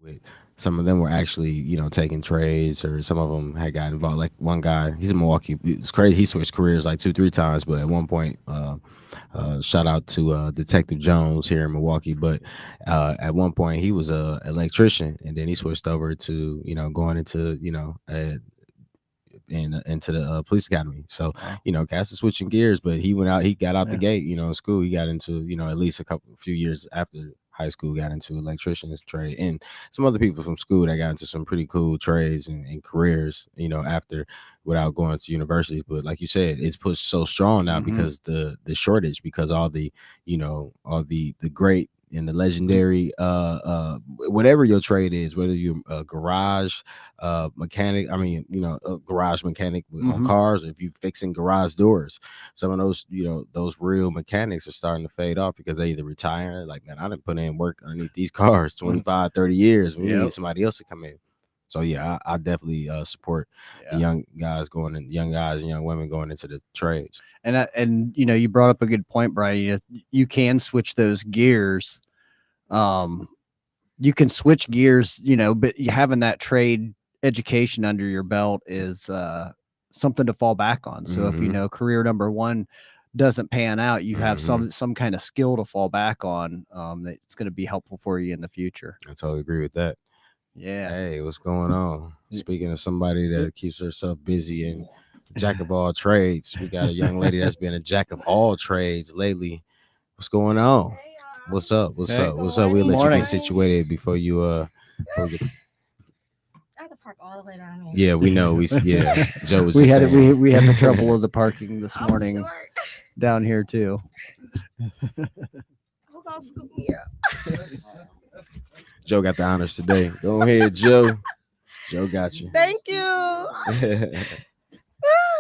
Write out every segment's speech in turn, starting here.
with. Some of them were actually, taking trades, or some of them had got involved. Like one guy, he's in Milwaukee. It's crazy. He switched careers like two, three times, but at one point, shout out to Detective Jones here in Milwaukee. But at one point, he was a electrician, and then he switched over to, going into, into the police academy. So, Wow. Cass is switching gears, but he went out. He got out the Yeah. gate. In school, he got into, at least few years after high school, got into electrician's trade, and some other people from school that got into some pretty cool trades and careers. After without going to universities. But like you said, it's pushed so strong now Mhm. because the shortage, because all the all the great and the legendary whatever your trade is, whether you're a garage mechanic, I mean, a garage mechanic on Mhm. cars, or if you're fixing garage doors, some of those, those real mechanics are starting to fade off because they either retire, like, man, I didn't put in work underneath these cars 25, 30 years. We Yep. need somebody else to come in. So yeah, I definitely support the Yeah. young guys and young women going into the trades. And you brought up a good point, Brian. You can switch those gears. You can switch gears, but having that trade education under your belt is something to fall back on. So if Hmm. career number one doesn't pan out, you have Hmm. some kind of skill to fall back on, that's going to be helpful for you in the future. I totally agree with that. Yeah. Hey, what's going on? Speaking of somebody that keeps herself busy and jack of all trades, we got a young lady that's been a jack of all trades lately. What's going on? What's up? What's Hey. up? What's up? We'll let you Morning. get situated before you before we get I have to park all the way down here. yeah, we know. Joe was We just had saying. we had the trouble of the parking this I'm morning short. down here too. Who gonna scoop me up? Joe got the honors today. Go ahead, Joe. Joe got you. Thank you.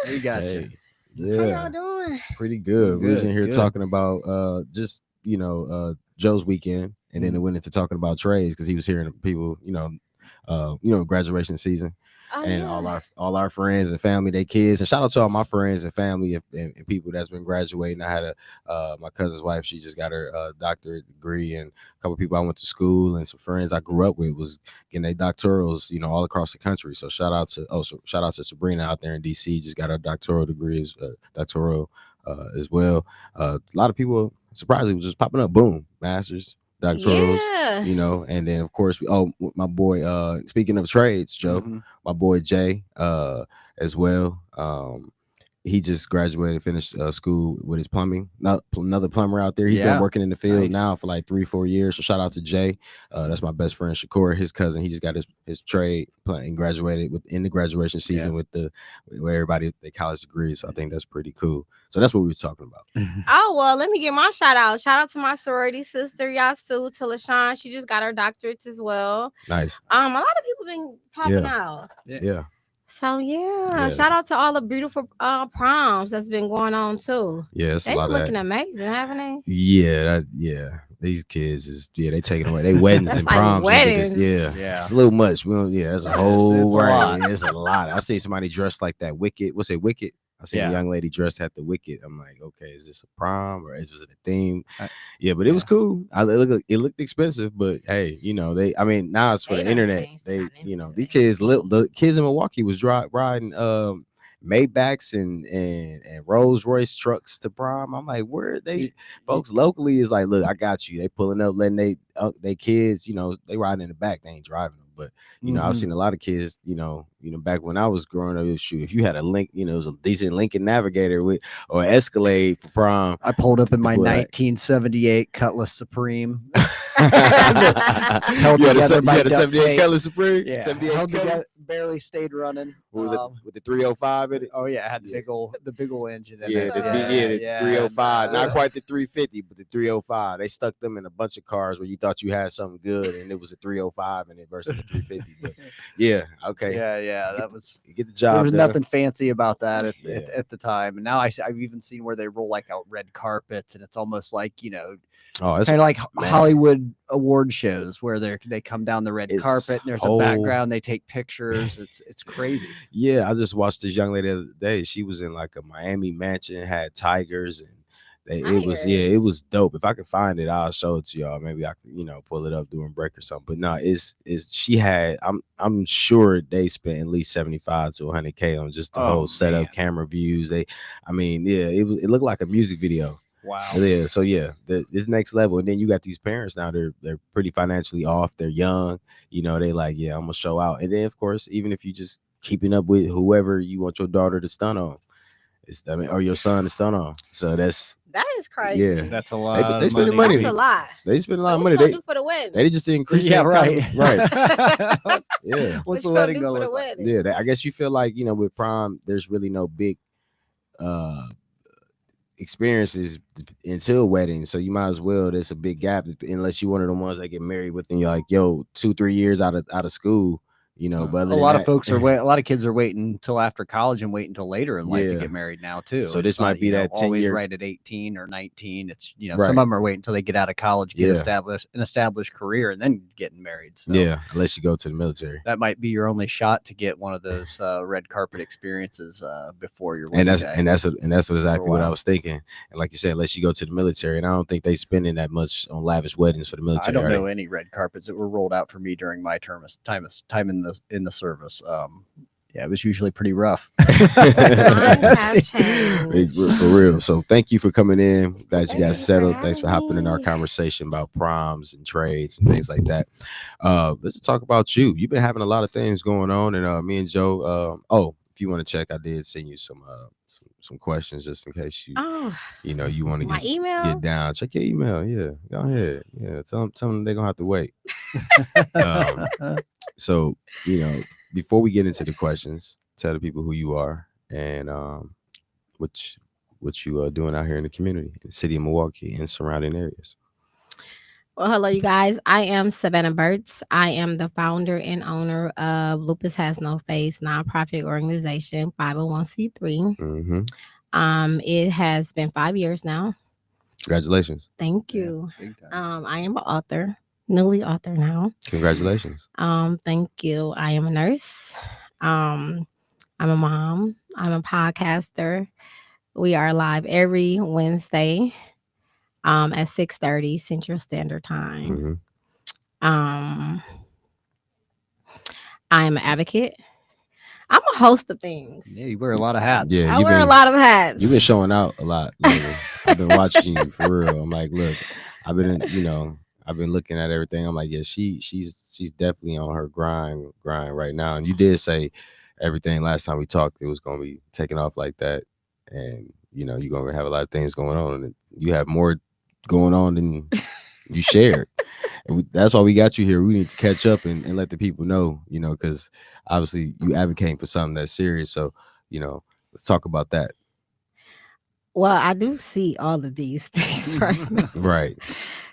We got you. Hey, How yeah, y'all doing? pretty good. We was in Good, here good. talking about just Joe's weekend, and then it went into talking about trades because he was hearing people, graduation season, Oh, and yeah. all our friends and family, their kids, and shout out to all my friends and family and people that's been graduating. I had my cousin's wife; she just got her doctorate degree, and a couple people I went to school and some friends I grew up with was getting their doctorals, all across the country. So shout out to Sabrina out there in DC, just got her doctoral degree as well. A lot of people surprisingly was just popping up. Boom, masters, doctorals, Yeah. and then of course my boy. Speaking of trades, Joe, Mhm. my boy Jay, as well. He just graduated, finished school with his plumbing. Another plumber out there. He's been Yeah. working in the field Nice. now for like 3-4 years. So shout out to Jay. That's my best friend Shakur, his cousin. He just got his trade and graduated in the graduation season with everybody their college degrees. So I think that's pretty cool. So that's what we were talking about. Oh, well, let me get my shout out. Shout out to my sorority sister, Yasu, to LaShawn. She just got her doctorates as well. Nice. A lot of people been popping out. Yeah. So Yeah, shout out to all the beautiful proms that's been going on too. Yeah, it's a They've lot been of looking that. amazing, haven't they? Yeah. These kids is they taking away they weddings That's and like proms. weddings. Yeah. It's a little much. We don't, that's a whole it's a right. lot. It's a lot. I see somebody dressed like that Wicked. What's it, Wicked? I seen a Yeah. young lady dressed at the Wicked. I'm like, okay, is this a prom or is it a theme? I- Yeah, but it was cool. It looked expensive, but hey, I mean, now it's for They the done internet. changed They, the dynamics of these kids, everything. the kids in Milwaukee was riding Maybachs and Rolls Royce trucks to prom. I'm like, where they folks locally is like, look, I got you. They pulling up, letting they kids, they riding in the back. They ain't driving them. But I've Mhm. seen a lot of kids, back when I was growing up, shoot, if you had a link, it was a decent Lincoln Navigator with or Escalade for prom. I pulled up in my boy, 1978 Cutlass Supreme. you Held had together a, by you had a duct 78 tape. Cutlass Supreme? Yeah, 78 held Cutlass? together, barely stayed running. What was it with the 305 in it? Oh yeah, I had Yeah. the big old engine in Yeah, it. the 305, not Yes. quite the 350, but the 305. They stuck them in a bunch of cars where you thought you had something good, and it was a 305 in it versus the 350. But yeah, okay, Yeah, that was. get the There job was done. nothing fancy about that Yeah. at the time, and now I've even seen where they roll like out red carpets, and it's almost like Oh, it's kind of like man. Hollywood award shows where they come down the red It's carpet and there's whole- a background, they take pictures. It's crazy. Yeah, I just watched this young lady the other day. She was in like a Miami mansion, had tigers, and It was it was dope. If I could find it, I'll show it to y'all. Maybe I could, pull it up during break or something. But no, it's she had. I'm sure they spent at least 75 to 100K on just the whole setup, man. camera views. It looked like a music video. Wow. Yeah. So it's next level. And then you got these parents now. They're pretty financially off. They're young. They like, I'm gonna show out. And then of course, even if you just keeping up with whoever you want your daughter to stun on, or your son to stun on. So that is crazy. Yeah, that's a lot. They spend money. That's a lot. They spend a lot of money. They do for the wedding. They just increase. Yeah, right. Right. Yeah. What's the wedding going to look like? Yeah, I guess you feel like with prom, there's really no big experiences until wedding, so you might as well. There's a big gap unless you're one of the ones that get married within 2-3 years out of school. But a lot of folks a lot of kids are waiting until after college and wait until later in life to get married now too. So this might be that 10 year right at 18 or 19. It's right. Some of them are waiting until they get out of college, get an established career, and then getting married. So unless you go to the military, that might be your only shot to get one of those red carpet experiences before your wedding day. And that's exactly what I was thinking. And like you said, unless you go to the military, and I don't think they spending that much on lavish weddings for the military. I don't know any red carpets that were rolled out for me during my time in the service. It was usually pretty rough. Times have changed. For real. So thank you for coming in. Glad you guys settled. Thanks for hopping in our conversation about proms and trades and things like that. Let's talk about you. You've been having a lot of things going on, and me and Joe. If you want to check, I did send you some questions just in case you want to get down. Check your email. Yeah, go ahead. Yeah, tell them they're gonna have to wait. So before we get into the questions, tell the people who you are and what you are doing out here in the community, in the city of Milwaukee and surrounding areas. Well, hello, you guys. I am Savannah Burtz. I am the founder and owner of Lupus Has No Face nonprofit organization, 501c3. Mm-hmm. It has been 5 years now. Congratulations. Thank you. I am an author. Newly author now. Congratulations. Thank you. I am a nurse. I'm a mom. I'm a podcaster. We are live every Wednesday at 6:30 Central Standard Time. Mm-hmm. I am an advocate. I'm a host of things. Yeah, you wear a lot of hats. Yeah, I wear a lot of hats. You've been showing out a lot lately. I've been watching you for real. I'm like, look, I've been looking at everything. I'm like, yeah, she's definitely on her grind right now. And you did say everything last time we talked, it was gonna be taking off like that. And you're gonna have a lot of things going on, and you have more going on than you shared. And that's why we got you here. We need to catch up and let the people know, because obviously you advocating for something that's serious. So, let's talk about that. Well, I do see all of these things right now. Right.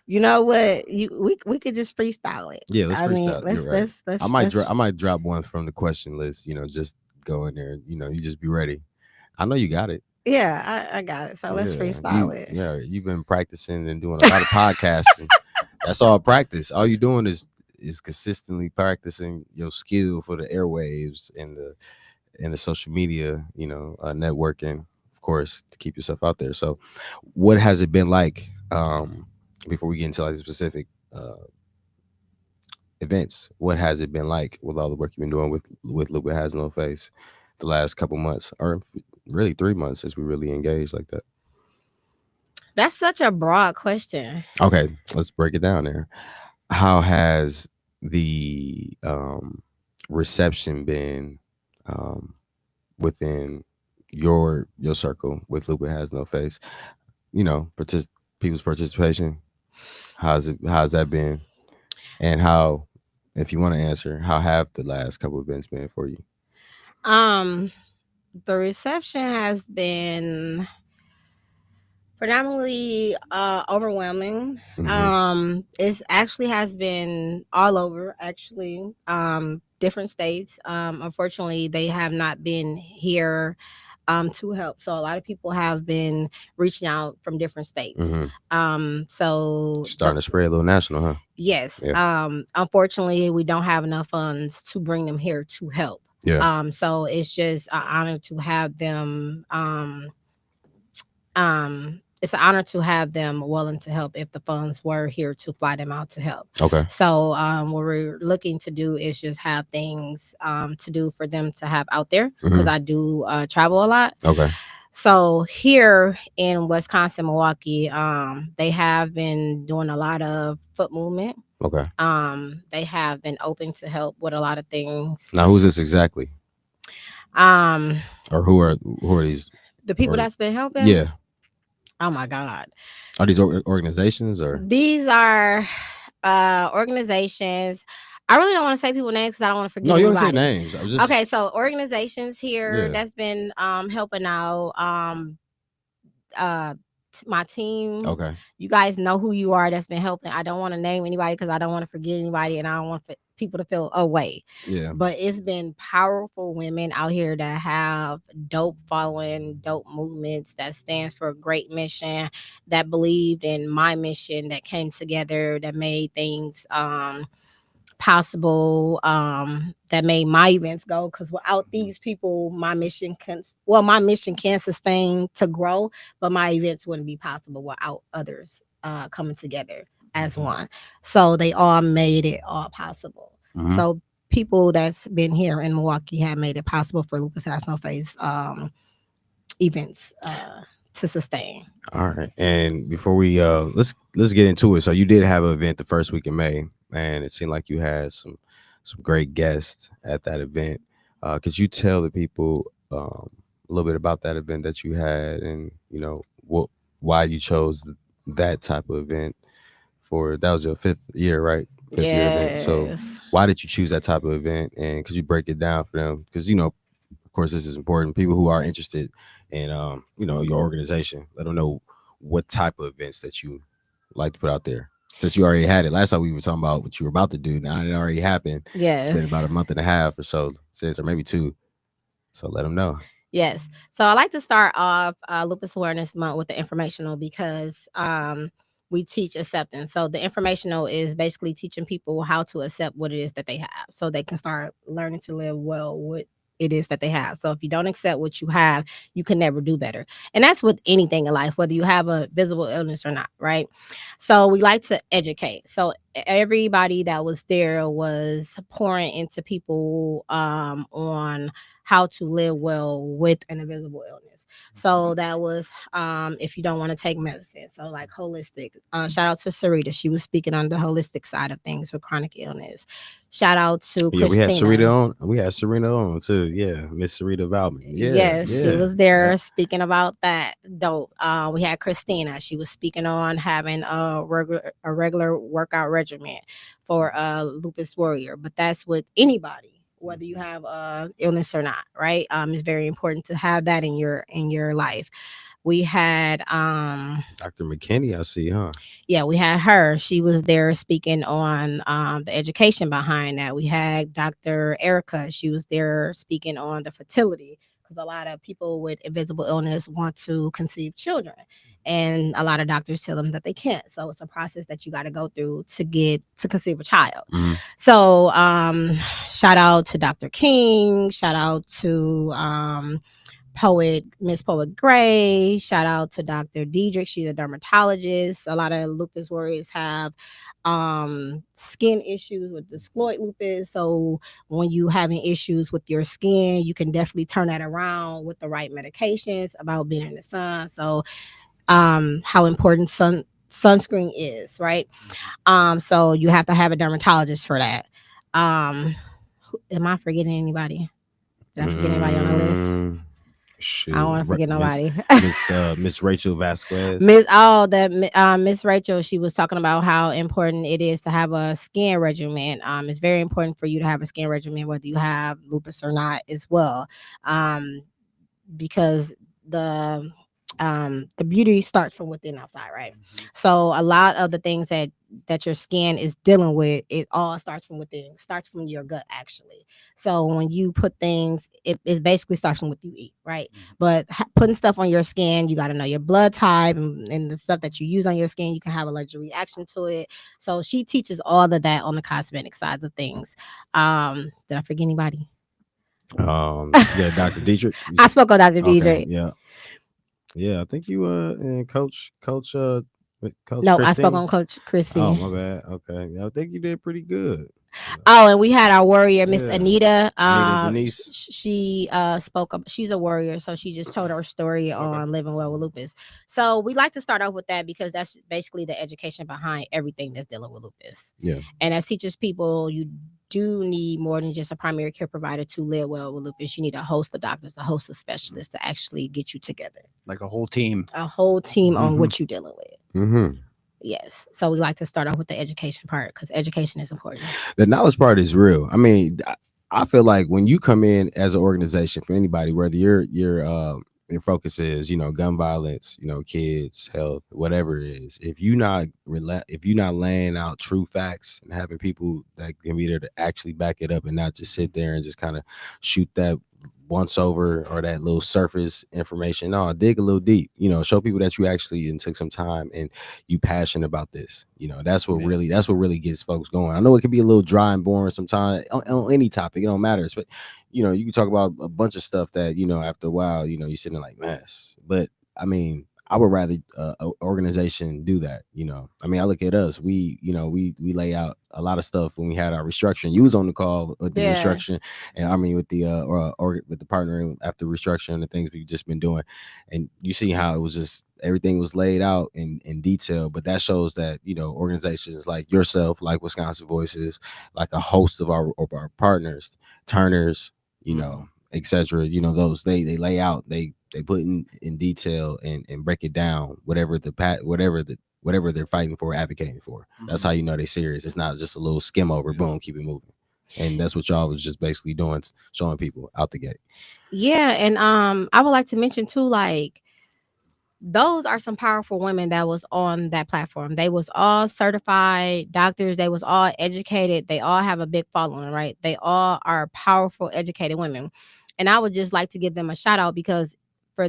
You know what? We could just freestyle it. Yeah, let's freestyle. Let's I might drop one from the question list. Just go in there. You just be ready. I know you got it. Yeah, I got it. So let's freestyle it. Yeah, you've been practicing and doing a lot of podcasting. That's all practice. All you're doing is consistently practicing your skill for the airwaves and the social media. Networking, of course, to keep yourself out there. So, what has it been like? Before we get into like the specific events, what has it been like with all the work you've been doing with Lupus Has No Face the last couple months, or really 3 months since we really engaged like that? That's such a broad question. Okay, let's break it down there. How has the reception been within your circle with Lupus Has No Face? People's participation. How's that been? And how, if you want to answer, how have the last couple of events been for you? The reception has been predominantly overwhelming. Mm-hmm. It actually has been all over, actually. Different states. Unfortunately, they have not been here to help. So a lot of people have been reaching out from different states. Mm-hmm. So starting to spread a little national, huh? Yes. Yeah. Unfortunately, we don't have enough funds to bring them here to help. Yeah. So it's just an honor to have them. it's an honor to have them willing to help if the funds were here to fly them out to help. Okay. So what we're looking to do is just have things to do for them to have out there, because Mhm. I do travel a lot. Okay. So here in Wisconsin, Milwaukee, they have been doing a lot of foot movement. Okay. They have been open to help with a lot of things. Now, who's this exactly, Um, or who are these? the people Or that's been helping. yeah, Oh my God. are these organizations or? These are organizations. I really don't want to say people names because I don't want to forget No, you don't say anybody. names. I'm just Okay, so organizations here Yeah. that's been helping out uh my team. Okay. You guys know who you are that's been helping. I don't want to name anybody because I don't want to forget anybody, and I don't want people to feel away. Yeah. But it's been powerful women out here that have dope following, dope movements that stands for a great mission, that believed in my mission, that came together, that made things possible, that made my events go, because without these people my mission can sustain to grow, but my events wouldn't be possible without others coming together as one. So they all made it all possible. Mhm. So people that's been here in Milwaukee have made it possible for Lupus Has No Face events to sustain. All right. And before we let's get into it. So you did have an event the first week in May, and it seemed like you had some great guests at that event. Could you tell the people a little bit about that event that you had, and why you chose that type of event for? That was your 5th year, right? 5th year event. So Yes. why did you choose that type of event, and could you break it down for them? Because of course, this is important. People who are interested in, your organization, let them know what type of events that you like to put out there. Since you already had it last time, we were talking about what you were about to do. Now it already happened. Yes. It's been about a month and a half or so since, or maybe 2. So let them know. Yes. So I like to start off Lupus Awareness Month with the informational, because we teach acceptance. So the informational is basically teaching people how to accept what it is that they have, so they can start learning to live well with it is that they have. So if you don't accept what you have, you can never do better. And that's with anything in life, whether you have a visible illness or not, right? So we like to educate. So everybody that was there was pouring into people on how to live well with an invisible illness. So that was if you don't want to take medicine. So like holistic. Shout out to Sarita. She was speaking on the holistic side of things with chronic illness. Shout out to Yeah, Christina. we had Sarita on. We had Serena on too. Yeah, Miss Sarita Valman. Yeah, Yes, yeah. she was there speaking about that. Dope. We had Christina. She was speaking on having a regular workout regimen for a lupus warrior. But that's with anybody, whether you have a illness or not, right? It's very important to have that in your life. We had Dr. McKinney, I see, huh? yeah, we had her. She was there speaking on the education behind that. We had Dr. Erica. She was there speaking on the fertility, because a lot of people with invisible illness want to conceive children, and a lot of doctors tell them that they can't. So it's a process that you got to go through to get to conceive a child. Mhm. So shout out to Dr. King. Shout out to Miss Poet Gray. Shout out to Dr. Diedrich. She's a dermatologist. A lot of lupus warriors have skin issues with the scleroid lupus. So when you having issues with your skin, you can definitely turn that around with the right medications, about being in the sun. So how important sunscreen is, right? So you have to have a dermatologist for that. Am I forgetting anybody? Did I forget anybody on the list? Shoot. I don't want to forget nobody. Miss Rachel Vasquez. Miss Rachel, she was talking about how important it is to have a skin regimen. It's very important for you to have a skin regimen, whether you have lupus or not, as well, because the beauty starts from within outside, right? So a lot of the things that your skin is dealing with, it all starts from within. It starts from your gut, actually. So when you put things, it basically starts from what you eat, right? But putting stuff on your skin, you got to know your blood type, and the stuff that you use on your skin, you can have allergic reaction to it. So she teaches all of that on the cosmetic sides of things. Did I forget anybody? Yeah, Dr. Dietrich. I spoke on Dr. Okay, Diedrich. yeah. Yeah, I think you and Coach No, I spoke Christine. on Coach Chrissy. Oh, my bad. Okay, yeah, I think you did pretty good. Oh, and we had our warrior, Miss Yeah, Anita. Anita Denise. She spoke up. She's a warrior, so she just told her story Okay. on living well with lupus. So we like to start off with that because that's basically the education behind everything that's dealing with lupus. Yeah. And as teachers, people, you do need more than just a primary care provider to live well with lupus. You need a host of doctors, a host of specialists to actually get you together, Like a whole team. a whole team on Mhm. what you're dealing with. Mm-hmm. Yes. So we like to start off with the education part because education is important. The knowledge part is real. I mean, I feel like when you come in as an organization for anybody, whether your focus is, gun violence, kids, health, whatever it is, if you're not laying out true facts and having people that can be there to actually back it up and not just sit there and just kind of shoot that once over or that little surface information. No, dig a little deep, show people that you actually and took some time and you passionate about this. That's what really gets folks going. I know it can be a little dry and boring sometimes on any topic, it don't matter, but you can talk about a bunch of stuff that after a while you're sitting like mess. But I mean, I would rather an organization do that. I mean, I look at us. We lay out a lot of stuff when we had our restructuring. You was on the call with the restructuring, and I mean with the or with the partnering after restructuring, the things we've just been doing, and you see how it was just everything was laid out in detail. But that shows that organizations like yourself, like Wisconsin Voices, like a host of our partners, Turners, etc. Those they lay out, they put in detail and break it down, whatever they're fighting for, advocating for. That's how they're serious. It's not just a little skim over, boom, keep it moving. And that's what y'all was just basically doing, showing people out the gate. Yeah, and I would like to mention too, like those are some powerful women that was on that platform. They was all certified doctors. They was all educated. They all have a big following, right? They all are powerful, educated women. And I would just like to give them a shout out because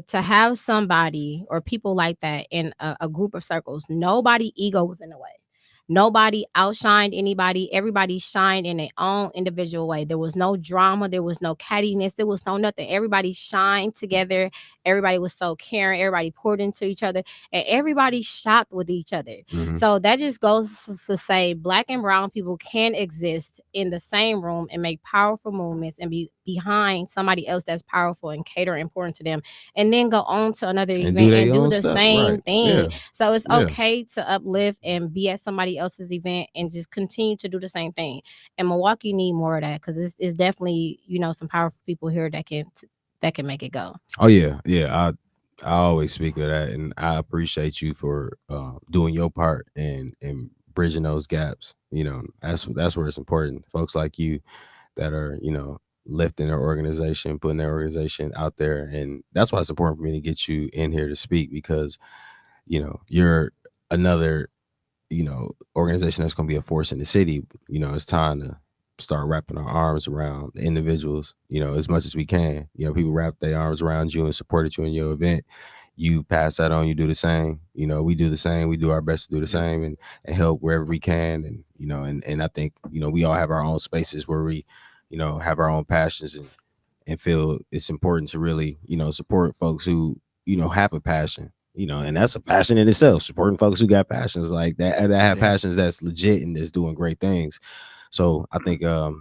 to have somebody or people like that in a group of circles, nobody ego was in the way. Nobody outshined anybody. Everybody shined in their own individual way. There was no drama. There was no cattiness. There was no nothing. Everybody shined together. Everybody was so caring. Everybody poured into each other, and everybody shopped with each other. Mhm. So that just goes to say Black and brown people can exist in the same room and make powerful movements and be behind somebody else that's powerful and cater important to them, and then go on to another event do their and do own the stuff, same right. thing. Yeah. So it's Yeah. okay to uplift and be at somebody else's event and just continue to do the same thing. And Milwaukee need more of that because it's definitely some powerful people here that can make it go. Oh yeah, yeah. I always speak of that, and I appreciate you for doing your part and bridging those gaps. That's where it's important. Folks like you that are lifting their organization, putting their organization out there, and that's why it's important for me to get you in here to speak because you're another organization that's going to be a force in the city. It's time to start wrapping our arms around the individuals, as much as we can. People wrap their arms around you and supported you in your event. You pass that on, you do the same. We do the same. We do our best to do the same and help wherever we can. And and I think, we all have our own spaces where we, have our own passions and feel it's important to really, support folks who, have a passion. And that's a passion in itself. Supporting folks who got passions like that have passions that's legit and that's doing great things. So I think we're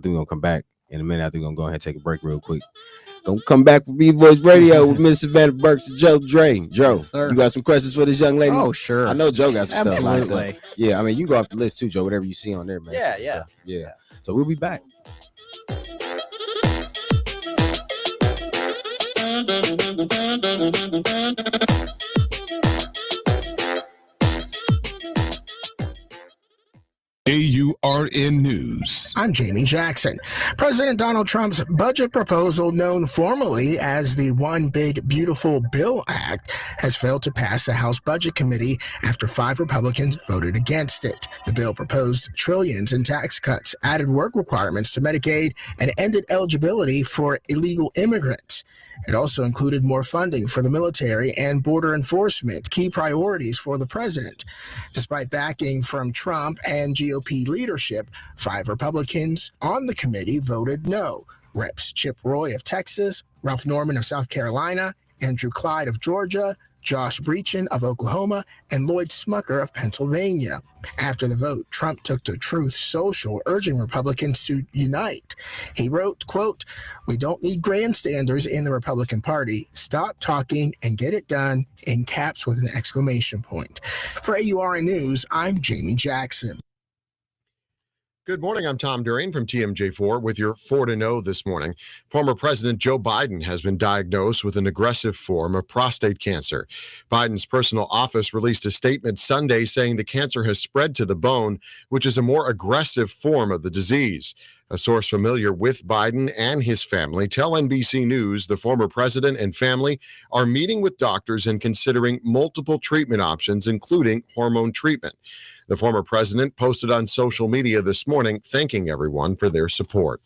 gonna come back in a minute. I think we're gonna go ahead and take a break real quick. Gonna come back for V-Voice Radio with Miss Savannah Burks and Joe Dre. Joe, Sir. you got some questions for this young lady? Oh, sure. I know Joe got some stuff like that. Absolutely. Yeah, I mean you can go off the list too, Joe. Whatever you see on there, man. Yeah, some yeah. stuff. Yeah. So we'll be back. AURN News. I'm Jamie Jackson. President Donald Trump's budget proposal, known formally as the One Big Beautiful Bill Act, has failed to pass the House Budget Committee after 5 Republicans voted against it. The bill proposed trillions in tax cuts, added work requirements to Medicaid, and ended eligibility for illegal immigrants. It also included more funding for the military and border enforcement, key priorities for the president. Despite backing from Trump and GOP leadership, 5 Republicans on the committee voted no. Reps Chip Roy of Texas, Ralph Norman of South Carolina, Andrew Clyde of Georgia, Josh Breachin of Oklahoma, and Lloyd Smucker of Pennsylvania. After the vote, Trump took to Truth Social, urging Republicans to unite. He wrote, quote, "We don't need grandstanders in the Republican Party. Stop talking and get it done," in caps with an exclamation point. For AURN News, I'm Jamie Jackson. Good morning. I'm Tom Durian from TMJ4 with your 4 to know this morning. Former President Joe Biden has been diagnosed with an aggressive form of prostate cancer. Biden's personal office released a statement Sunday saying the cancer has spread to the bone, which is a more aggressive form of the disease. A source familiar with Biden and his family tell NBC News the former president and family are meeting with doctors and considering multiple treatment options, including hormone treatment. The former president posted on social media this morning thanking everyone for their support.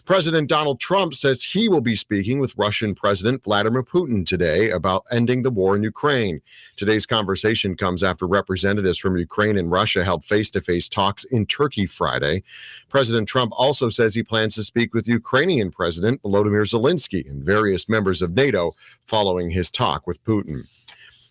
President Donald Trump says he will be speaking with Russian President Vladimir Putin today about ending the war in Ukraine. Today's conversation comes after representatives from Ukraine and Russia held face-to-face talks in Turkey Friday. President Trump also says he plans to speak with Ukrainian President Volodymyr Zelensky and various members of NATO following his talk with Putin.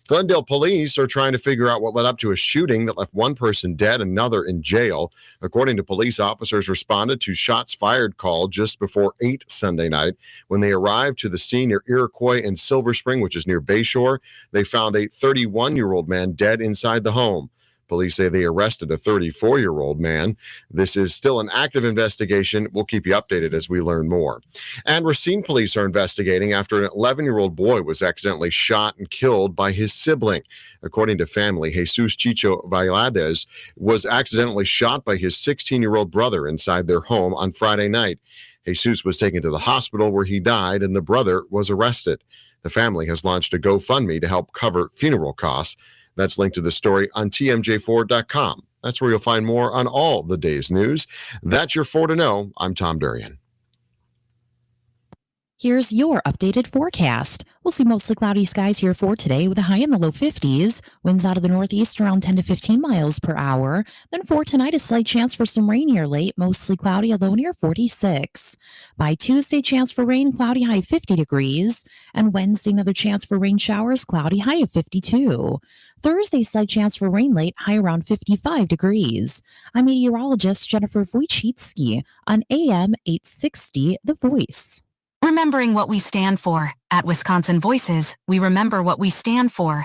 Glendale police are trying to figure out what led up to a shooting that left one person dead, another in jail. According to police, officers responded to shots fired call just before 8 Sunday night. When they arrived to the scene near Iroquois and Silver Spring, which is near Bayshore, they found a 31-year-old man dead inside the home. Police say they arrested a 34-year-old man. This is still an active investigation. We'll keep you updated as we learn more. And Racine police are investigating after an 11-year-old boy was accidentally shot and killed by his sibling. According to family, Jesus Chicho Valadez was accidentally shot by his 16-year-old brother inside their home on Friday night. Jesus was taken to the hospital where he died, and the brother was arrested. The family has launched a GoFundMe to help cover funeral costs. That's linked to the story on TMJ4.com. That's where you'll find more on all the day's news. That's your 4 to know. I'm Tom Durian. Here's your updated forecast. We'll see mostly cloudy skies here for today with a high in the low 50s. Winds out of the northeast around 10 to 15 miles per hour. Then for tonight, a slight chance for some rain here late, mostly cloudy, a low near 46. By Tuesday, chance for rain, cloudy, high 50 degrees. And Wednesday, another chance for rain showers, cloudy, high of 52. Thursday, slight chance for rain late, high around 55 degrees. I'm meteorologist Jennifer Wojcicki on AM 860, The Voice. Remembering what we stand for. At Wisconsin Voices, we remember what we stand for.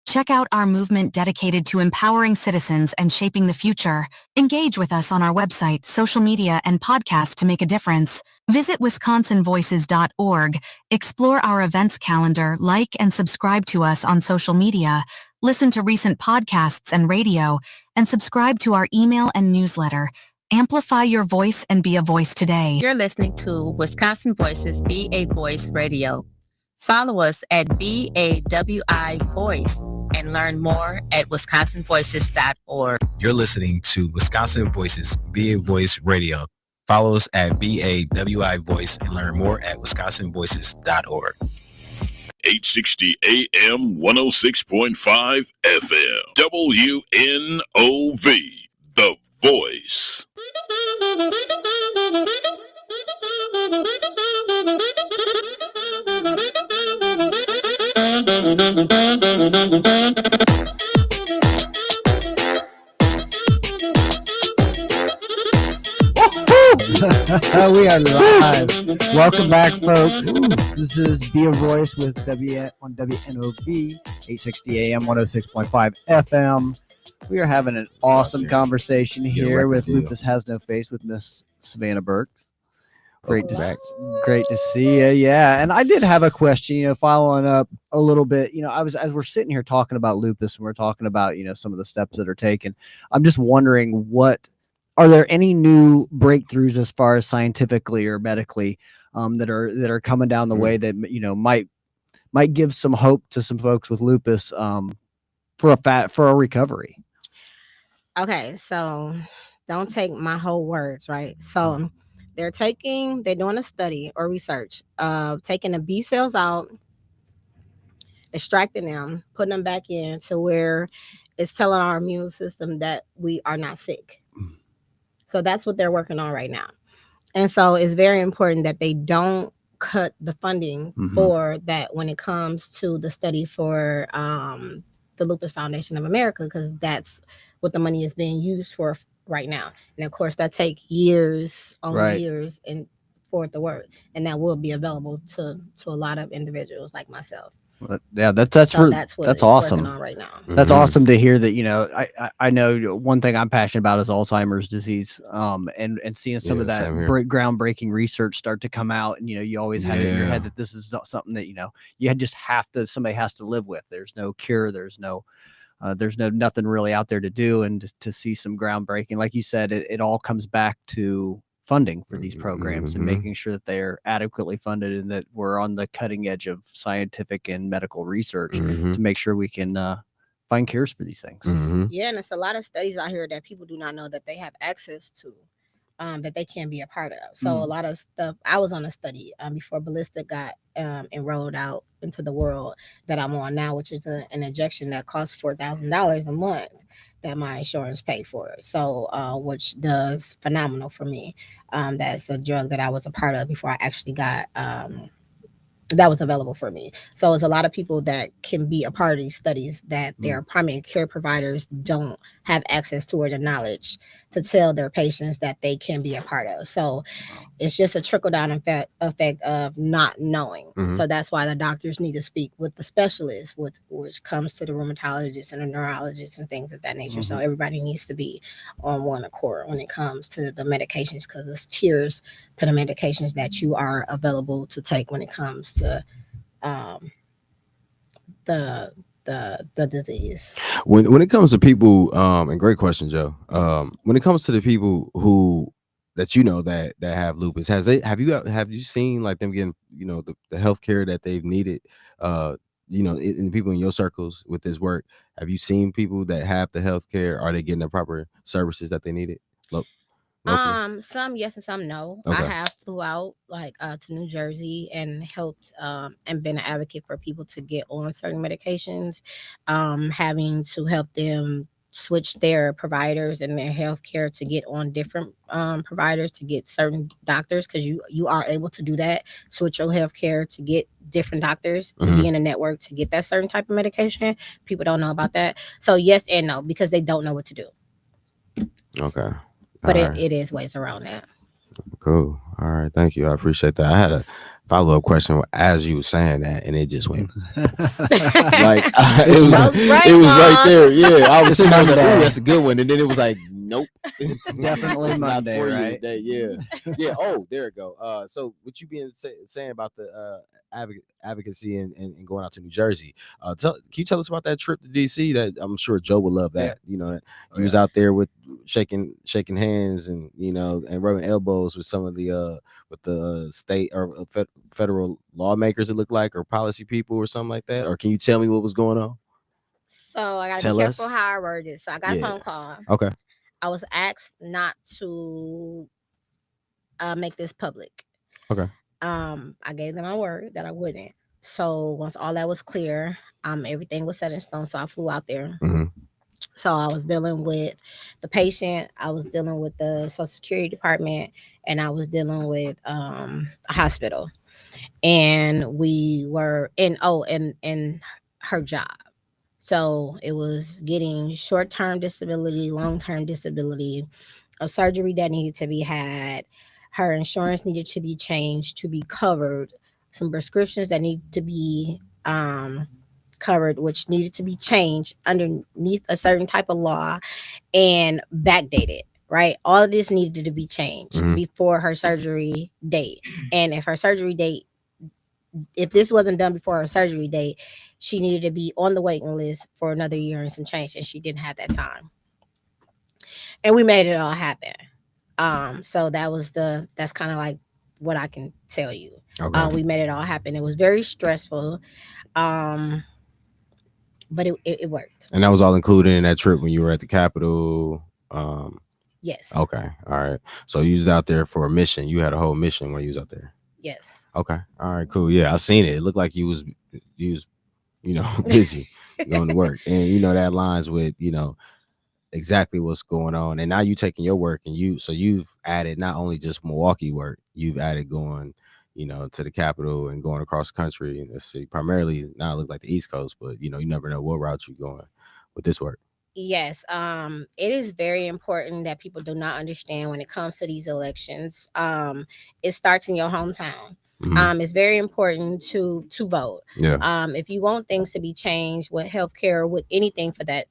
Check out our movement dedicated to empowering citizens and shaping the future. Engage with us on our website, social media, and podcast to make a difference. Visit wisconsinvoices.org. Explore our events calendar, like and subscribe to us on social media. Listen to recent podcasts and radio, and subscribe to our email and newsletter. Amplify your voice and be a voice today. You're listening to Wisconsin Voices Be a Voice Radio. Follow us at BAWI Voice and learn more at wisconsinvoices.org. You're listening to Wisconsin Voices Be a Voice Radio. Follow us at BAWI Voice and learn more at wisconsinvoices.org. 860 AM 106.5 FM. WNOV. The Voice. We are live. Welcome back, folks. This is Be a Voice with on WNOV, 860 AM, 106.5 FM. We are having an awesome conversation here with Lupus Has No Face with Miss Savannah Burks. Great to see you. Yeah, and I did have a question, following up a little bit. As we're sitting here talking about lupus and we're talking about, some of the steps that are taken, I'm just wondering, are there any new breakthroughs as far as scientifically or medically that are coming down the way that might give some hope to some folks with lupus for a recovery? Okay, so don't take my whole words, right? So they're doing a study or research of taking the B cells out, extracting them, putting them back in to where it's telling our immune system that we are not sick. So that's what they're working on right now. And so it's very important that they don't cut the funding Mhm. for that when it comes to the study for the Lupus Foundation of America, because that's what the money is being used for right now. And of course, that take years on Right. years and for it to work, and that will be available to a lot of individuals like myself. But yeah, that's So re- that's what that's it's working awesome. on right now. That's Mhm. awesome to hear that, I know one thing I'm passionate about is Alzheimer's disease. And seeing some of Yeah, that same here. groundbreaking research start to come out, and you always had it in your Yeah. head that this is something that you just have to, somebody has to live with. There's no cure. There's no nothing really out there to do, and just to see some groundbreaking, like you said, it all comes back to funding for these programs and Mhm. making sure that they're adequately funded and that we're on the cutting edge of scientific and medical research Mhm. to make sure we can find cures for these things. Mhm. Yeah, and it's a lot of studies out here that people do not know that they have access to, that they can be a part of. So a lot of stuff. I was on a study before Ballistic got enrolled out into the world that I'm on now, which is an injection that costs $4,000 a month that my insurance pay for. So which does phenomenal for me. That's a drug that I was a part of before I actually got. That was available for me. So it's a lot of people that can be a part of these studies that their primary care providers don't have access to or the knowledge to tell their patients that they can be a part of. So it's just a trickle down effect of not knowing. Mhm. So that's why the doctors need to speak with the specialists, which comes to the rheumatologists and the neurologists and things of that nature. So everybody needs to be on one accord when it comes to the medications, because there's tiers to the medications that you are available to take when it comes to the disease. When it comes to people, and great question, Joe. When it comes to the people who that that have lupus, have you seen like them getting the health care that they've needed? In people in your circles with this work, have you seen people that have the health care? Are they getting the proper services that they needed? Locally? Some yes and some no. Okay. I have flew out to New Jersey and helped and been an advocate for people to get on certain medications, having to help them switch their providers and their health care to get on different providers to get certain doctors, because you are able to do that, switch your health care to get different doctors to be in a network to get that certain type of medication. People don't know about that. So yes and no, because they don't know what to do. Okay. But All right. it is ways around that. Cool. All right. Thank you. I appreciate that. I had a follow-up question as you were saying that, and it just went like it was right there. Yeah, I was sitting there, I was like, "Ooh, that's a good one," and then it was like, "Nope, Definitely it's not Monday, for you right? today." Yeah. Oh, there it go. So what you been saying about the advocacy and going out to New Jersey? Can you tell us about that trip to DC? That I'm sure Joe would love that. You was out there with shaking hands and and rubbing elbows with some of the state or federal lawmakers, it looked like, or policy people or something like that. Or can you tell me what was going on? So I gotta Tell be careful us. how I word it. So I got a Yeah. phone call. Okay. I was asked not to make this public. Okay. I gave them my word that I wouldn't. So once all that was clear, everything was set in stone. So I flew out there. Mhm. So I was dealing with the patient, I was dealing with the Social Security Department, and I was dealing with a hospital. And we were in her job. So it was getting short-term disability, long-term disability, a surgery that needed to be had. Her insurance needed to be changed to be covered. Some prescriptions that need to be covered, which needed to be changed underneath a certain type of law and backdated. Right, all of this needed to be changed before her surgery date. And if this wasn't done before her surgery date, she needed to be on the waiting list for another year and some change, and she didn't have that time. And we made it all happen. So that's kind of like what I can tell you. Okay. We made it all happen. It was very stressful, but it worked. And that was all included in that trip when you were at the Capitol. Yes. Okay. All right. So you was out there for a mission. You had a whole mission when you was out there. Yes. Okay. All right. Cool. Yeah, I seen it. It looked like you was busy going to work, and that aligns with exactly what's going on. And now you taking your work and you've added not only just Milwaukee work, you've added going to the capital and going across the country. And let's see, primarily now it looks like the East Coast, but you never know what route you're going with this work. Yes, it is very important that people do not understand when it comes to these elections. It starts in your hometown. It's very important to vote. Yeah. If you want things to be changed with healthcare, with anything for that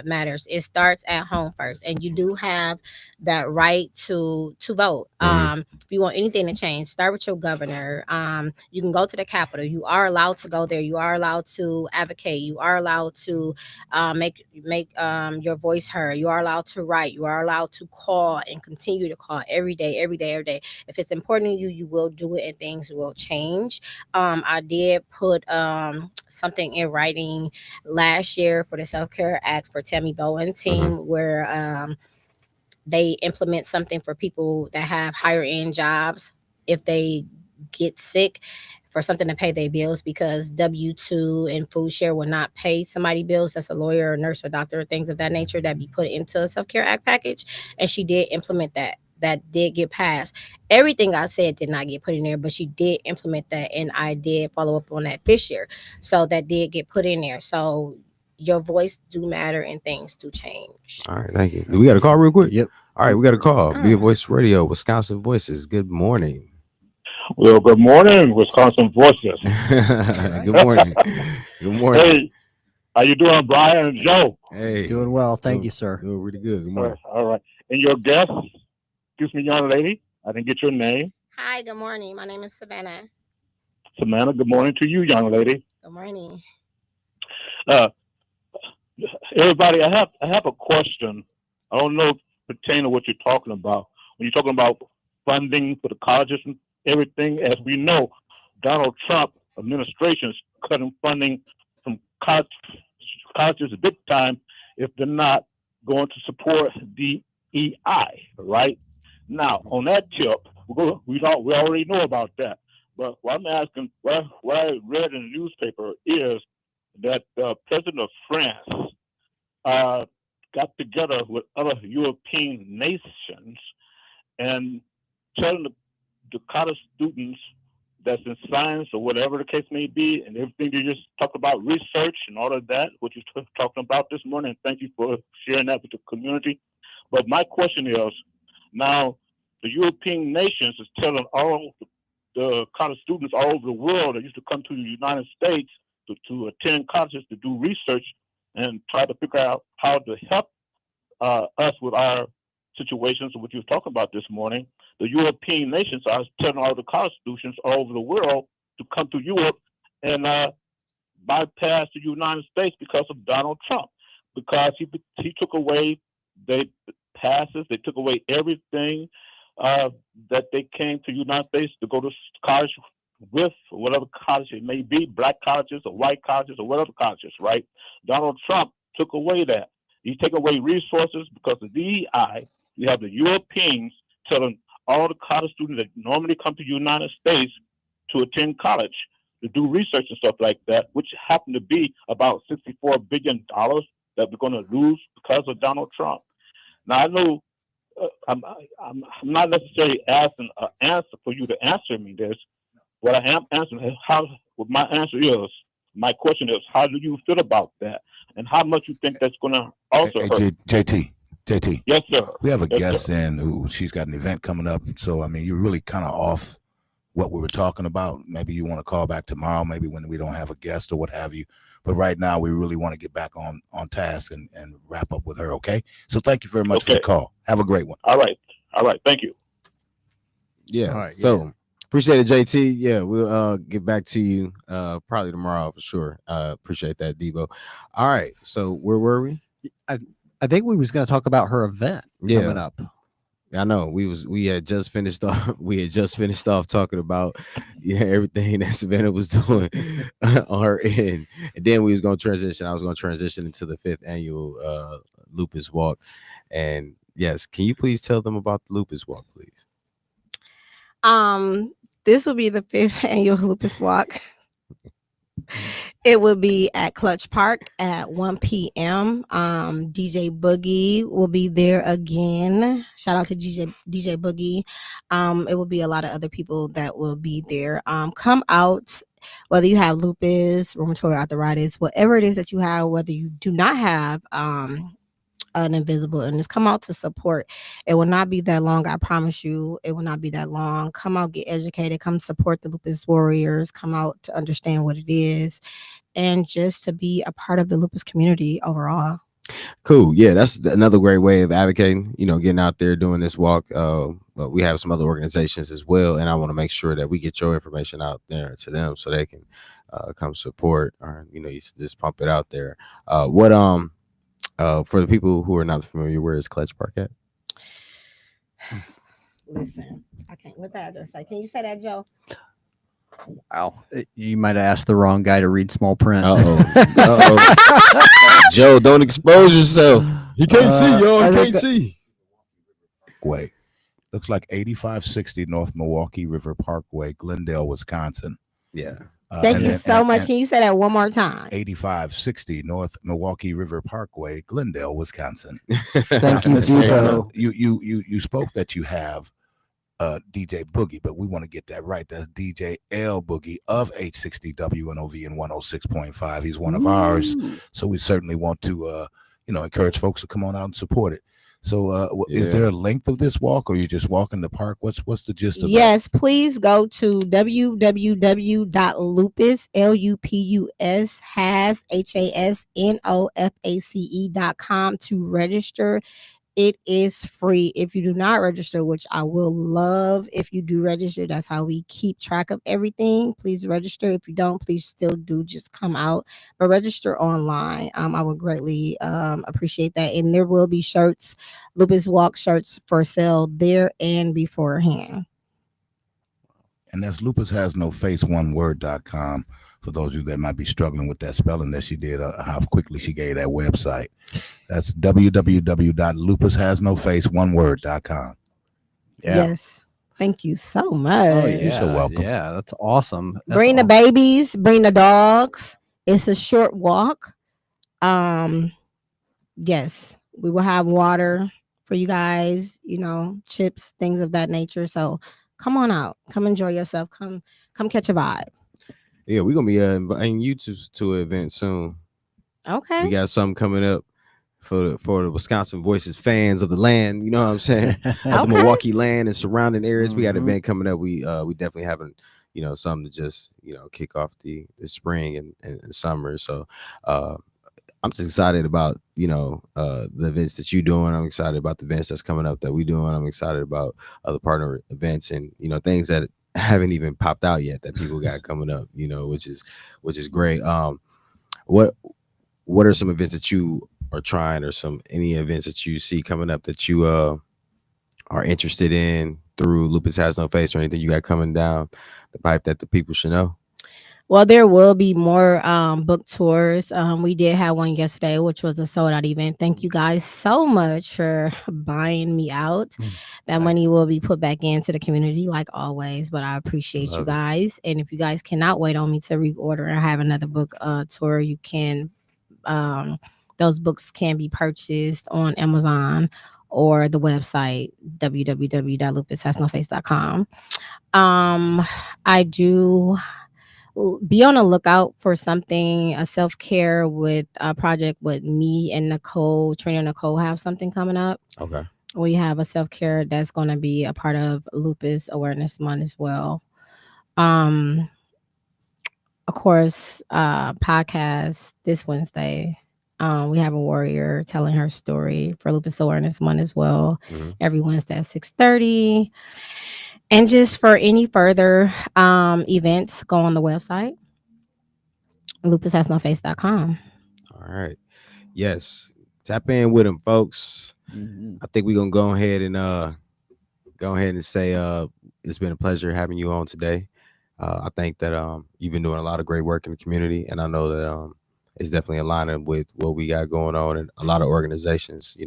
matters, it starts at home first, and you do have that right to vote. If you want anything to change, start with your governor. You can go to the Capitol. You are allowed to go there. You are allowed to advocate. You are allowed to make your voice heard. You are allowed to write. You are allowed to call and continue to call every day. If it's important to you, you will do it, and things will change. I did put something in writing last year for the Self-Care Act for Tammy Bowen team, where they implement something for people that have higher end jobs if they get sick, for something to pay their bills, because W-2 and food share will not pay somebody bills that's a lawyer or nurse or doctor or things of that nature that be put into a Self-Care Act package. And she did implement that. That did get passed. Everything I said did not get put in there, but she did implement that, and I did follow up on that this year. So that did get put in there. So your voice do matter and things do change. All right, thank you. Do we got a call real quick? Yep. All right, we got a call. Be a Voice Radio, Wisconsin Voices. Good morning. Well, good morning, Wisconsin Voices. Good morning. Good morning. Hey, how you doing, Brian and Joe? Hey, Doing well, thank you, sir. Doing really good. Good morning. All right. And your guest, excuse me, young lady, I didn't get your name. Hi, good morning. My name is Savannah. Samantha, good morning to you, young lady. Good morning. Everybody, I have a question. I don't know pertaining to what you're talking about. When you're talking about funding for the colleges and everything, as we know, Donald Trump administration is cutting funding from colleges big time if they're not going to support DEI, right? Now, on that tip, we already know about that. But what I'm asking, what I read in the newspaper is that the president of France got together with other European nations and telling the college students that's in science or whatever the case may be, and everything you just talked about, research and all of that, what you're talking about this morning, and thank you for sharing that with the community. But my question is, now the European nations is telling all the college students all over the world that used to come to the United States to attend colleges to do research and try to figure out how to help us with our situations, what you were talking about this morning. The European nations are telling all the college students all over the world to come to Europe and bypass the United States because of Donald Trump, because he took away passes, they took away everything that they came to the United States to go to college with, or whatever college it may be, black colleges or white colleges or whatever colleges, right? Donald Trump took away that. He took away resources because of DEI. You have the Europeans telling all the college students that normally come to the United States to attend college, to do research and stuff like that, which happened to be about $64 billion that we're going to lose because of Donald Trump. Now, I know I'm not necessarily asking an answer for you to answer me this. What I am answering is what my answer is. My question is, how do you feel about that? And how much you think that's going to also hurt? JT. Yes, sir. We have a guest in who she's got an event coming up. So, I mean, you're really kind of off what we were talking about. Maybe you want to call back tomorrow, maybe when we don't have a guest or what have you. But right now, we really want to get back on task and wrap up with her, okay? So thank you very much for the call. Have a great one. All right. Thank you. Yeah. All right, So appreciate it, JT. Yeah, we'll get back to you probably tomorrow for sure. Appreciate that, Debo. All right. So where were we? I think we was going to talk about her event coming up. I know we had just finished off talking about everything that Savannah was doing on her end, and then we was going to transition. I was going to transition into the 5th annual Lupus Walk, and yes, can you please tell them about the Lupus Walk, please? This will be the 5th annual Lupus Walk. It will be at Clutch Park at 1 p.m. DJ Boogie will be there again. Shout out to DJ Boogie. It will be a lot of other people that will be there. Come out, whether you have lupus, rheumatoid arthritis, whatever it is that you have, whether you do not have an invisible illness, come out to support. It will not be that long, I promise you. It will not be that long. Come out, get educated, come support the lupus warriors, come out to understand what it is, and just to be a part of the lupus community overall. Cool. Yeah, that's another great way of advocating, getting out there doing this walk. But we have some other organizations as well, and I want to make sure that we get your information out there to them so they can come support, or you just pump it out there. For the people who are not familiar, where is Clutch Park at? Listen, I can't. What the address say? Can you say that, Joe? Wow, you might have asked the wrong guy to read small print. Joe, don't expose yourself. He can't see, y'all. He can't see. Wait, looks like 8560 North Milwaukee River Parkway, Glendale, Wisconsin. Yeah. Thank you so much. Can you say that one more time? 8560 North Milwaukee River Parkway, Glendale, Wisconsin. Thank you. You spoke that you have DJ Boogie, but we want to get that right. That's DJ L Boogie of 860 WNOV and 106.5. He's one of ours, so we certainly want to encourage folks to come on out and support it. So is there a length of this walk, or you just walk in the park? What's the gist of Yes, please go to www.lupus.com to register. It is free. If you do not register, which I will love if you do register, that's how we keep track of everything. Please register. If you don't, please still do just come out, but register online. I would greatly appreciate that. And there will be shirts, Lupus Walk shirts for sale there and beforehand. And that's lupushasnoface1word.com. For those of you that might be struggling with that spelling that she did, how quickly she gave that website. That's www.lupushasnoface1word.com. Yeah. Yes. Thank you so much. Oh, yeah. You're so welcome. Yeah, that's awesome. Bring the babies, bring the dogs. It's a short walk. Yes, we will have water for you guys, chips, things of that nature. So come on out. Come enjoy yourself. Come catch a vibe. Yeah, we're gonna be inviting you to an event soon. Okay. We got something coming up for the Wisconsin Voices fans of the land. You know what I'm saying? Of the Milwaukee land and surrounding areas. We got an event coming up. We definitely having something to just kick off the spring and summer. So I'm just excited about the events that you're doing. I'm excited about the events that's coming up that we doing. I'm excited about other partner events and things that haven't even popped out yet that people got coming up, which is great. What are some events that you are trying, or any events that you see coming up that you are interested in through Lupus Has No Face, or anything you got coming down the pipe that the people should know? Well, there will be more book tours. We did have one yesterday, which was a sold out event. Thank you guys so much for buying me out. That money will be put back into the community like always, but I appreciate you guys. And if you guys cannot wait on me to reorder and have another book tour, you can, those books can be purchased on Amazon or the website www.lupushasnoface.com. I do be on the lookout for something, a self-care with a project with me and Nicole. Trainer Nicole have something coming up. Okay. We have a self-care that's going to be a part of Lupus Awareness Month as well. Of course, podcast this Wednesday. We have a warrior telling her story for Lupus Awareness Month as well. Every Wednesday at 6:30. And just for any further events, go on the website, lupushasnoface.com. All right. Yes. Tap in with them, folks. I think we're going to go ahead and say it's been a pleasure having you on today. I think that you've been doing a lot of great work in the community, and I know that it's definitely aligning with what we got going on in a lot of organizations.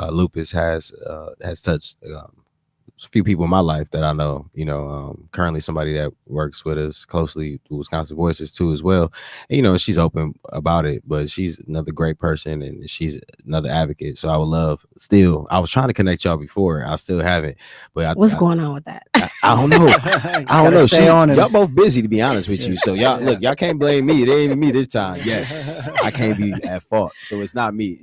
Lupus has touched a few people in my life that I know, currently somebody that works with us closely with Wisconsin Voices too as well. And, she's open about it, but she's another great person and she's another advocate. So I would love I was trying to connect y'all before. I still haven't, but What's going on with that? I don't know. I don't know. Stay on it. Y'all both busy, to be honest with you. So y'all look, y'all can't blame me. It ain't even me this time. Yes, I can't be at fault. So it's not me.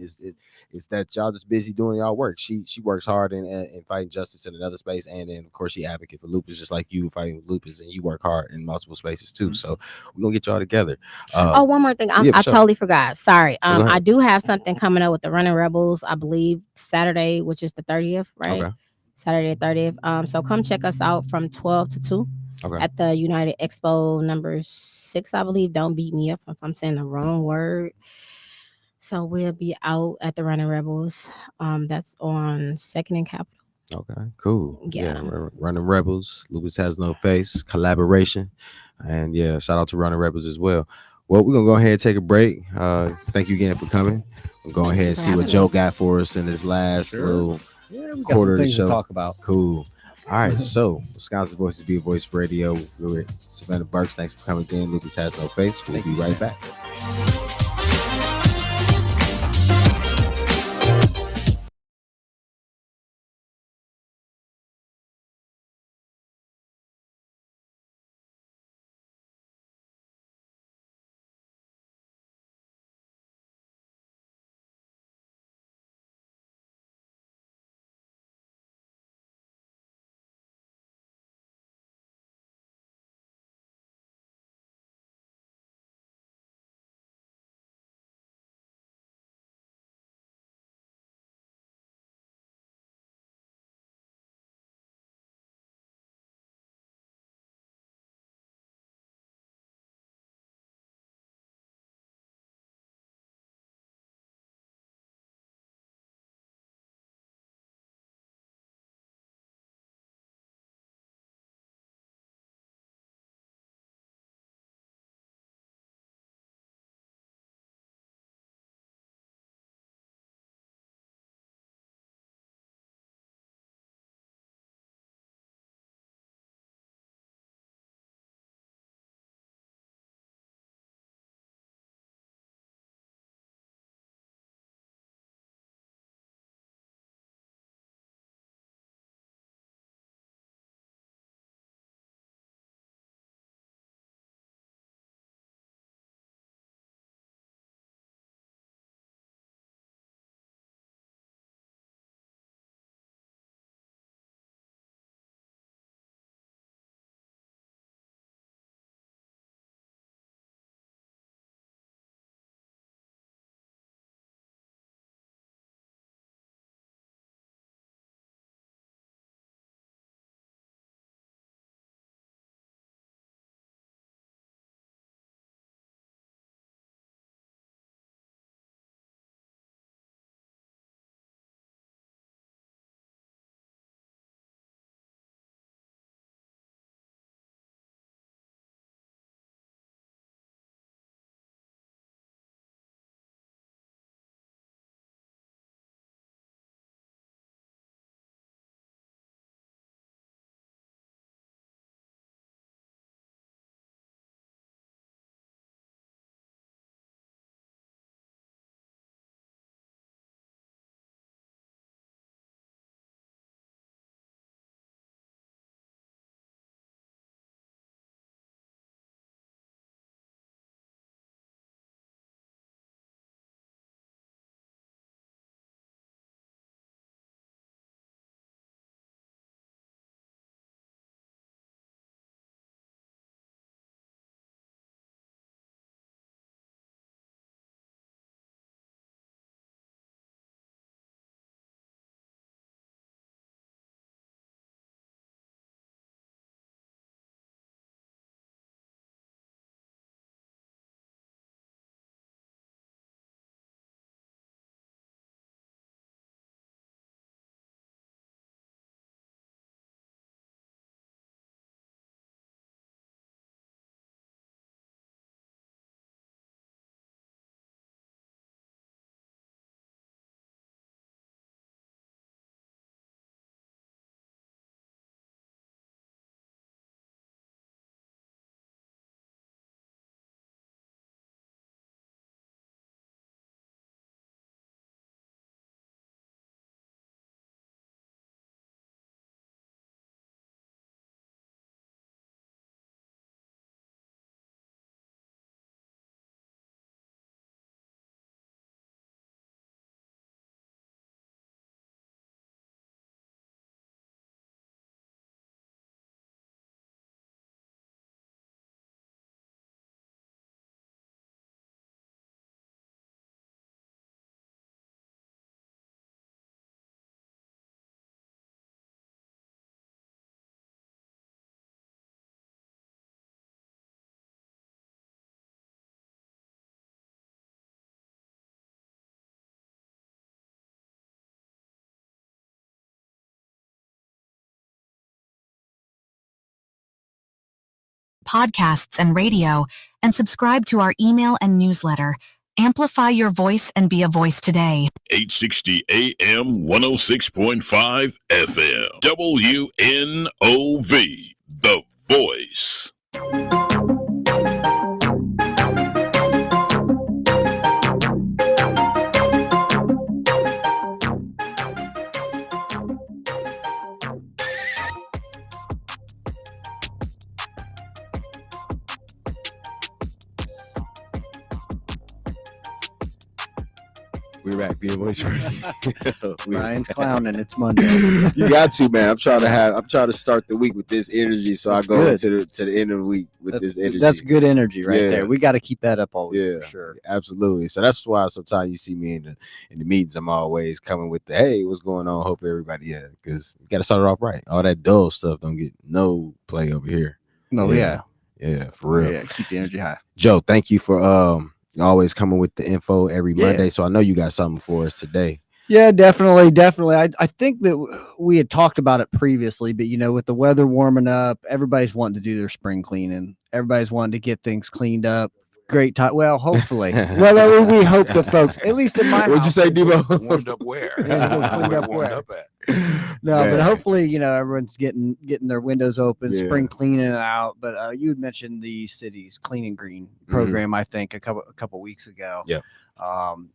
It's that y'all just busy doing y'all work. She works hard in fighting justice in another space, and then of course she advocate for lupus, just like you fighting with lupus, and you work hard in multiple spaces too. So we're gonna get y'all together. One more thing. I for sure. totally forgot. Sorry. Go ahead. I do have something coming up with the Running Rebels, I believe Saturday, which is the 30th, right? Okay. Saturday the 30th. So come check us out from 12 to 2 at the United Expo number 6, I believe. Don't beat me up if I'm saying the wrong word. So we'll be out at the Running Rebels. That's on 2nd and Capitol. Okay, cool. Yeah. Running Rebels, Lupus Has No Face, collaboration. And yeah, shout out to Running Rebels as well. Well, we're gonna go ahead and take a break. Thank you again for coming. We'll go ahead and see what Joe got for us in this last little We got quarter some of the things show. to talk about. Cool. All right, so Wisconsin Voices Be a Voice Radio. We're with Savannah Burks. Thanks for coming again. Lucas Has No Face. We'll be right back. podcasts and radio, and subscribe to our email and newsletter. Amplify your voice and be a voice today. 860 AM 106.5 FM. WNOV, The Voice. We're back, Be a Voice Radio. Ryan's clowning. It's Monday. You got to, man. I'm trying to start the week with this energy, so I go into the end of the week with this energy. That's good energy right there. We got to keep that up all week, for sure. Absolutely. So that's why sometimes you see me in the meetings, I'm always coming with the, hey, what's going on? Hope everybody, because you got to start it off right. All that dull stuff don't get no play over here. No, yeah, for real. Yeah, keep the energy high. Joe, thank you for always coming with the info every Monday. So I know you got something for us today. Yeah, definitely. I think that we had talked about it previously, but with the weather warming up, everybody's wanting to do their spring cleaning. Everybody's wanting to get things cleaned up. Great time. Well, hopefully. Well, we hope the folks, at least in my What'd house, you say, Debo? Warmed up where? Warmed up at. No, but hopefully, everyone's getting their windows open, Yeah. spring cleaning it out. But you had mentioned the city's Clean and Green program, I think, a couple weeks ago. Yeah.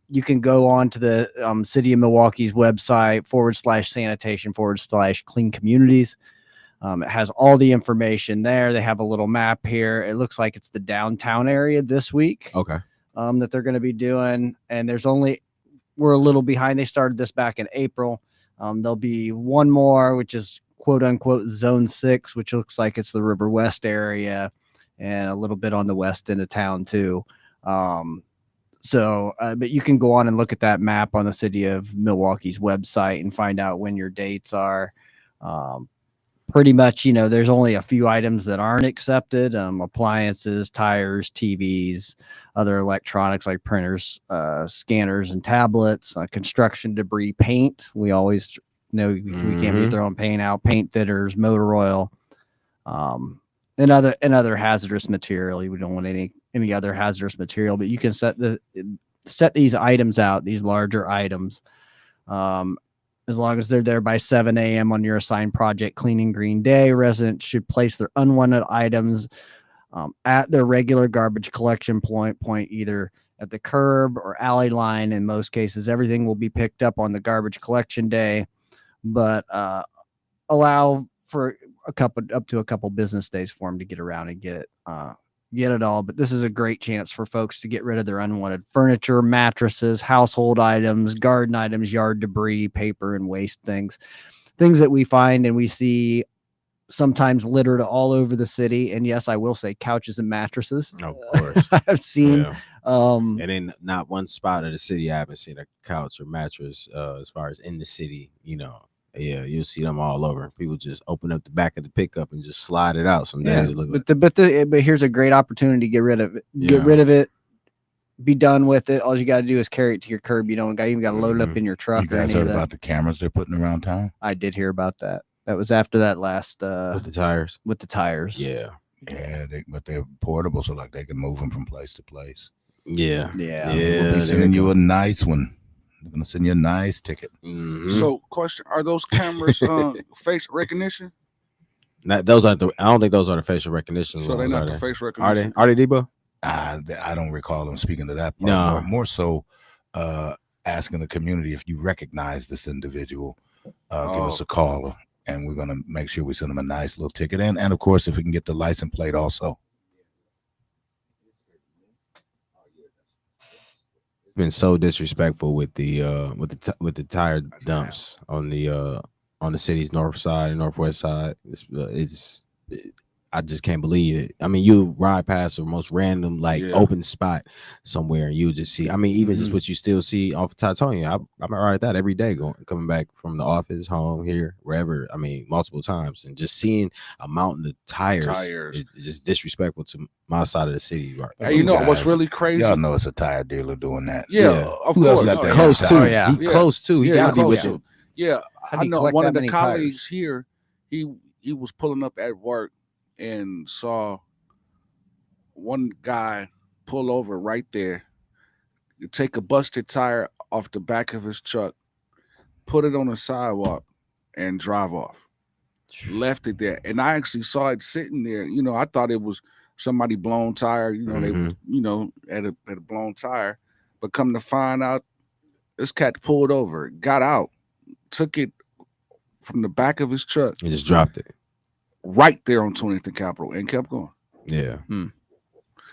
You can go on to the City of Milwaukee's website /sanitation/clean communities. It has all the information there. They have a little map here. It looks like it's the downtown area this week. Okay. That they're going to be doing. And we're a little behind. They started this back in April. There'll be one more, which is quote unquote Zone 6, which looks like it's the River West area and a little bit on the west end of town too. But you can go on and look at that map on the City of Milwaukee's website and find out when your dates are. Pretty much, there's only a few items that aren't accepted. Appliances, tires, TVs, other electronics like printers, scanners, and tablets, construction debris, paint. We always know we can't be throwing paint out, paint fitters, motor oil, and other hazardous material. We don't want any other hazardous material, but you can set these items out, these larger items, as long as they're there by 7 a.m. on your assigned project cleaning green day. Residents should place their unwanted items at their regular garbage collection point, either at the curb or alley line. In most cases, everything will be picked up on the garbage collection day, but allow for up to a couple business days for them to get around and get it all. But this is a great chance for folks to get rid of their unwanted furniture, mattresses, household items, garden items, yard debris, paper, and waste things that we find and we see sometimes littered all over the city. And yes, I will say couches and mattresses. Of course. I've seen and in not one spot of the city I haven't seen a couch or mattress as far as in the city, you'll see them all over. People just open up the back of the pickup and just slide it out. Some days it look but here's a great opportunity to get rid of it. Get rid of it. Be done with it. All you got to do is carry it to your curb. You don't even got to load it up in your truck. You guys heard about the cameras they're putting around town? I did hear about that. That was after that last with the tires. Yeah. But they're portable, so like they can move them from place to place. Yeah. We'll be sending you a nice one. They're gonna send you a nice ticket. So, question: are those cameras face recognition? Those aren't I don't think those are the facial recognition. So they're not the face recognition. Are they, Debo? I don't recall them speaking to that part. No. More so asking the community if you recognize this individual, give us a call, and we're gonna make sure we send them a nice little ticket, and of course if we can get the license plate also. Been so disrespectful with the tire dumps on the city's north side and northwest side. I just can't believe it. I mean, you ride past the most random open spot somewhere, and you just see. I mean, even just what you still see off of Titonia. I'm right that every day coming back from the office, home, here, wherever. I mean, multiple times, and just seeing a mountain of tires is just disrespectful to my side of the city. Right? Hey, what's really crazy? Y'all know it's a tire dealer doing that. Yeah, of course. Got that close too. He close too. He got to be with it. Yeah, I know one of the colleagues here. He was pulling up at work and saw one guy pull over right there, you take a busted tire off the back of his truck, put it on the sidewalk, and drive off. Left it there, and I actually saw it sitting there. You know, I thought it was somebody blown tire. You know, they had a blown tire, but come to find out, this cat pulled over, got out, took it from the back of his truck, and just dropped it right there on 20th and Capitol, and kept going. Yeah.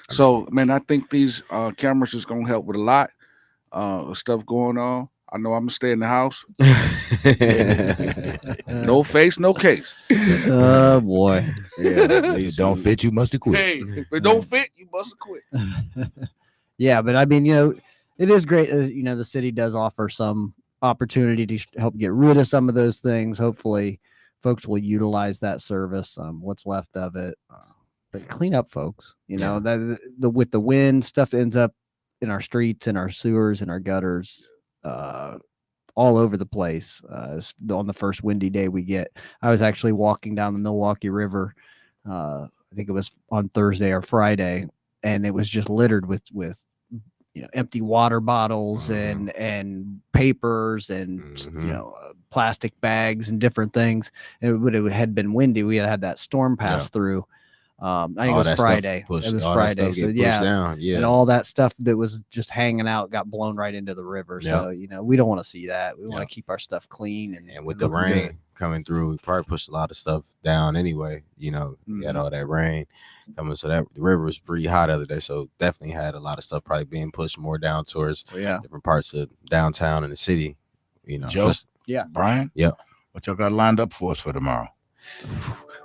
So, man, I think these cameras is gonna help with a lot of stuff going on. I know I'm gonna stay in the house. No face, no case. Oh boy. Yeah. If it don't fit, you must have quit. Hey, if it don't fit, you must have quit. Yeah, but I mean, it is great. The city does offer some opportunity to help get rid of some of those things. Hopefully, folks will utilize that service. What's left of it, but clean up, folks. That with the wind, stuff ends up in our streets, in our sewers, in our gutters. All over the place. On the first windy day we get, I was actually walking down the Milwaukee River. I think it was on Thursday or Friday, and it was just littered with empty water bottles and papers and plastic bags and different things. And it had been windy. We had that storm pass through. I think it was Friday. It was Friday. So down. And all that stuff that was just hanging out got blown right into the river. So we don't want to see that. We want to keep our stuff clean and with the rain coming through, we probably pushed a lot of stuff down anyway. We had all that rain coming, so that the river was pretty high the other day. So definitely had a lot of stuff probably being pushed more down towards different parts of downtown and the city. Joe, Brian, what y'all got lined up for us for tomorrow?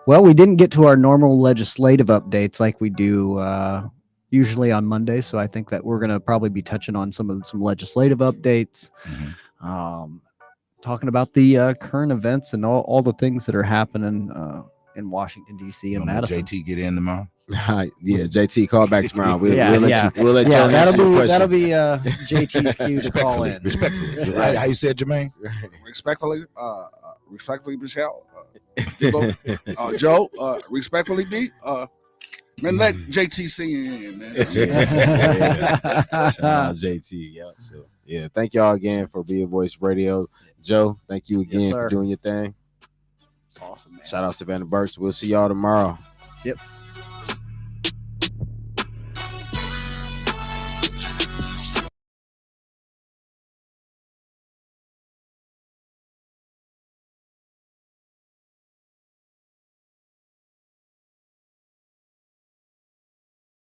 Well, we didn't get to our normal legislative updates like we do usually on Monday, so I think that we're going to probably be touching on some legislative updates, talking about the current events and all the things that are happening in Washington, D.C. and Madison. JT get in tomorrow? Yeah, JT, call back tomorrow. We'll let you that'll be JT's cue to call in. Respectfully. Right, how you said, Jermaine? Respectfully, Michelle. Joe, respectfully, B. Man, let JT sing in, man. JT, So, thank y'all again for Be a Voice Radio. Joe, thank you again for doing your thing. Awesome, man. Shout out to Savannah Burks. We'll see y'all tomorrow. Yep.